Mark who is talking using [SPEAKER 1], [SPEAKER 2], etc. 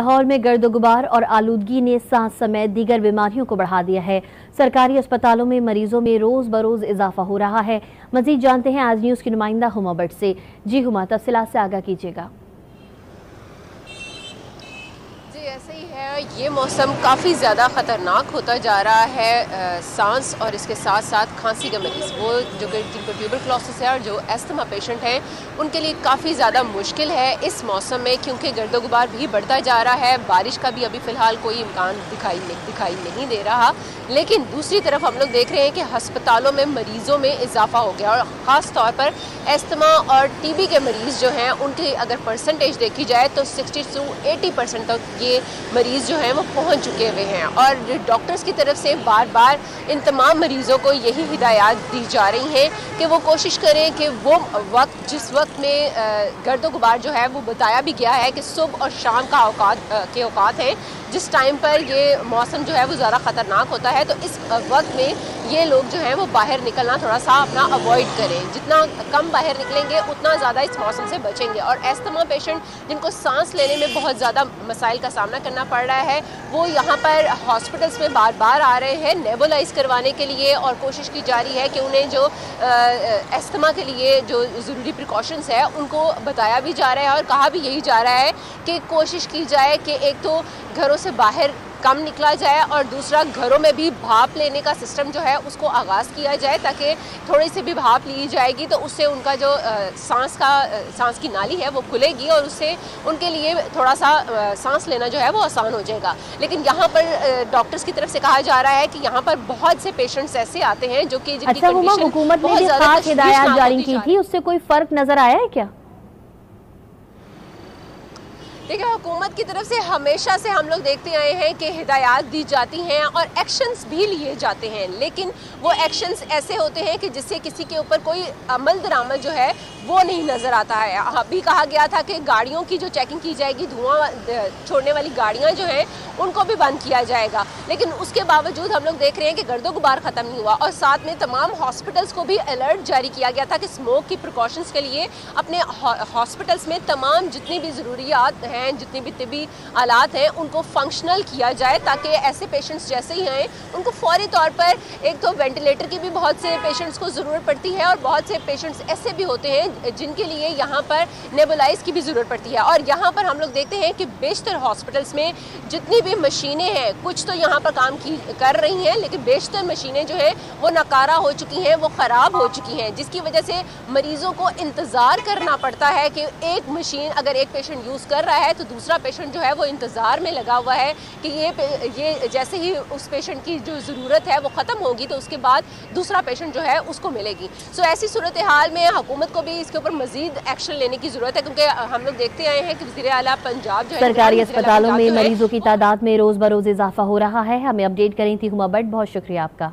[SPEAKER 1] लाहौर में गर्द गुबार और आलूदगी ने सांस समेत दीगर बीमारियों को बढ़ा दिया है। सरकारी अस्पतालों में मरीजों में रोज बरोज इजाफा हो रहा है। मजीद जानते हैं आज न्यूज़ की नुमाइंदा हुमा भट्ट से। जी हुमा, तफसीलात से आगाह कीजिएगा।
[SPEAKER 2] ऐसे ही है, ये मौसम काफ़ी ज़्यादा ख़तरनाक होता जा रहा है। सांस और इसके साथ साथ खांसी का मरीज़, वो जो जिनको ट्यूबरक्लोसिस है और जो एस्थमा पेशेंट हैं, उनके लिए काफ़ी ज़्यादा मुश्किल है इस मौसम में, क्योंकि गर्द गुबार भी बढ़ता जा रहा है। बारिश का भी अभी फ़िलहाल कोई इम्कान दिखाई नहीं दे रहा। लेकिन दूसरी तरफ हम लोग देख रहे हैं कि हस्पतालों में मरीज़ों में इजाफा हो गया, और ख़ास तौर पर एस्थमा और टीबी के मरीज़ जो हैं, उनकी अगर परसेंटेज देखी जाए तो 60 से 80% तक ये मरीज़ जो हैं वो पहुंच चुके हुए हैं। और डॉक्टर्स की तरफ से बार बार इन तमाम मरीज़ों को यही हिदायत दी जा रही हैं कि वो कोशिश करें कि वो वक्त, जिस वक्त में गर्द गुबार जो है वो बताया भी गया है कि सुबह और शाम का औकात है, जिस टाइम पर ये मौसम जो है वो ज़्यादा ख़तरनाक होता है, तो इस वक्त में ये लोग जो हैं वो बाहर निकलना थोड़ा सा अपना अवॉइड करें। जितना कम बाहर निकलेंगे उतना ज़्यादा इस मौसम से बचेंगे। और एस्थमा पेशेंट जिनको सांस लेने में बहुत ज़्यादा मसाइल का सामना करना पड़ रहा है, वो यहाँ पर हॉस्पिटल्स में बार बार आ रहे हैं नेबुलाइज करवाने के लिए, और कोशिश की जा रही है कि उन्हें जो एस्थमा के लिए जो ज़रूरी प्रिकॉशंस है उनको बताया भी जा रहा है, और कहा भी यही जा रहा है कि कोशिश की जाए कि एक तो घरों से बाहर कम निकला जाए, और दूसरा घरों में भी भाप लेने का सिस्टम जो है उसको आगाज़ किया जाए, ताकि थोड़ी सी भी भाप ली जाएगी तो उससे उनका जो सांस की नाली है वो खुलेगी, और उससे उनके लिए थोड़ा सा सांस लेना जो है वो आसान हो जाएगा। लेकिन यहाँ पर डॉक्टर्स की तरफ से कहा जा रहा है कि यहाँ पर बहुत से पेशेंट्स ऐसे आते हैं जो कि जिनकी कंडीशन
[SPEAKER 1] हुकूमत ने जो खास हिदायत जारी की थी, उससे कोई फर्क नजर आया है क्या?
[SPEAKER 2] देखिए, हुकूमत की तरफ से हमेशा से हम लोग देखते आए हैं कि हिदायत दी जाती हैं और एक्शंस भी लिए जाते हैं, लेकिन वो एक्शंस ऐसे होते हैं कि जिससे किसी के ऊपर कोई अमल दरामद जो है वो नहीं नज़र आता है। अभी कहा गया था कि गाड़ियों की जो चेकिंग की जाएगी, धुआं छोड़ने वाली गाड़ियाँ जो हैं उनको भी बंद किया जाएगा, लेकिन उसके बावजूद हम लोग देख रहे हैं कि गर्द गुबार ख़त्म नहीं हुआ। और साथ में तमाम हॉस्पिटल्स को भी अलर्ट जारी किया गया था कि स्मोक की प्रिकॉशंस के लिए अपने हॉस्पिटल्स में तमाम जितनी भी ज़रूरियात हैं, जितनी भी तिबी आलात हैं, उनको फंक्शनल किया जाए, ताकि ऐसे पेशेंट्स जैसे ही आए उनको फौरी तौर पर, एक तो वेंटिलेटर की भी बहुत से पेशेंट्स को ज़रूरत पड़ती है, और बहुत से पेशेंट्स ऐसे भी होते हैं जिनके लिए यहाँ पर नेबुलाइज की भी ज़रूरत पड़ती है। और यहाँ पर हम लोग देखते हैं कि बेशतर हॉस्पिटल्स में जितनी भी मशीनें हैं, कुछ तो यहाँ पर काम कर रही हैं, लेकिन बेशतर मशीनें जो हैं वो नाकारा हो चुकी हैं, वो ख़राब हो चुकी हैं, जिसकी वजह से मरीज़ों को इंतज़ार करना पड़ता है कि एक मशीन अगर एक पेशेंट यूज़ कर रहा है तो दूसरा पेशेंट जो है वो इंतज़ार में लगा हुआ है कि ये जैसे ही उस पेशेंट की जो ज़रूरत है वो ख़त्म होगी तो उसके बाद दूसरा पेशेंट जो है उसको मिलेगी। सो ऐसी सूरत हाल में हुकूमत को भी इसके ऊपर मज़ीद एक्शन लेने की ज़रूरत है, क्योंकि हम लोग देखते आए हैं कि वज़ीर आला पंजाब जो है,
[SPEAKER 1] सरकारी अस्पतालों में मरीजों की तादाद में रोज़ बरोज़ इजाफा हो रहा है। हमें अपडेट करी थी हुमा भट्ट, बहुत शुक्रिया आपका।